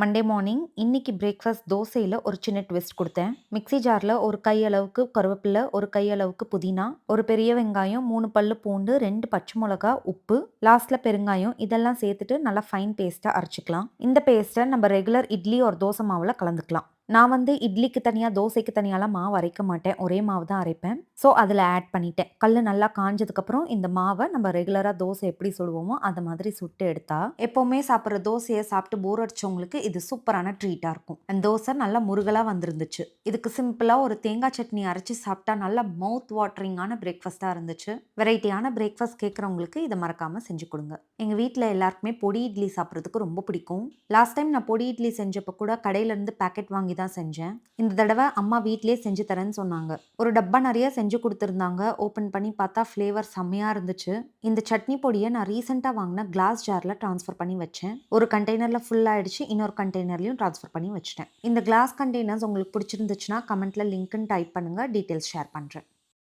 Monday morning இன்னைக்கு breakfast தோசையில் ஒரு சின்ன ட்விஸ்ட் கொடுத்தேன். மிக்ஸி ஜாரில் ஒரு கை அளவுக்கு கருவேப்பிலை, ஒரு கை அளவுக்கு புதினா, ஒரு பெரிய வெங்காயம், 3 பல்லு பூண்டு, 2 பச்சை மிளகா, உப்பு, லாஸ்ட்டில் பெருங்காயம் இதெல்லாம் சேர்த்துட்டு நல்லா ஃபைன் பேஸ்ட்டாக அரைச்சிக்கலாம். இந்த பேஸ்ட்டை நம்ம ரெகுலர் இட்லி ஒரு தோசை மாவில் கலந்துக்கலாம். நான் வந்து இட்லிக்கு தனியாக தோசைக்கு தனியாலாம் மாவு அரைக்க மாட்டேன். ஒரே மாவு தான் அரைப்பேன். ஸோ அதில் ஆட் பண்ணிட்டேன். கல் நல்லா காஞ்சதுக்கப்புறம் இந்த மாவை நம்ம ரெகுலராக தோசை எப்படி சுடுவோமோ அது மாதிரி சுட்டு எடுத்தா எப்போவுமே சாப்பிட்ற தோசையை சாப்பிட்டு போர் அடிச்சவங்களுக்கு இது சூப்பரான ட்ரீட்டாக இருக்கும். அந்த தோசை நல்லா முருகலாக வந்துருந்துச்சு. இதுக்கு சிம்பிளாக ஒரு தேங்காய் சட்னி அரைச்சி சாப்பிட்டா நல்லா மவுத் வாட்டரிங்கான பிரேக்ஃபாஸ்ட்டாக இருந்துச்சு. வெரைட்டியான பிரேக்ஃபாஸ்ட் கேட்குறவங்களுக்கு இதை மறக்காமல் செஞ்சு கொடுங்க. எங்கள் வீட்டில் எல்லாருக்குமே பொடி இட்லி சாப்பிட்றதுக்கு ரொம்ப பிடிக்கும். லாஸ்ட் டைம் நான் பொடி இட்லி செஞ்சப்போ கூட கடையிலேருந்து பேக்கெட் வாங்கி தான் செஞ்சேன். இந்த தடவை அம்மா வீட்டிலே செஞ்சு தரேன்னு சொன்னாங்க. ஒரு டப்பா நிறைய செஞ்சு கொடுத்துருந்தாங்க. ஓப்பன் பண்ணி பார்த்தா ஃப்ளேவர் செம்மையாக இருந்துச்சு. இந்த சட்னி பொடியை நான் ரீசெண்டாக வாங்கின கிளாஸ் ஜாரில் ட்ரான்ஸ்ஃபர் பண்ணி வச்சேன். ஒரு கண்டெய்னரில் ஃபுல் ஆயிடுச்சு. இன்னொரு கண்டெய்னர்லையும் ட்ரான்ஸ்ஃபர் பண்ணி வச்சிட்டேன். இந்த கிளாஸ் கண்டெய்னர்ஸ் உங்களுக்கு பிடிச்சிருந்துச்சுன்னா கமெண்ட்டில் லிங்க்னு டைப் பண்ணுங்கள். டீட்டெயில்ஸ் ஷேர் பண்ணுறேன்.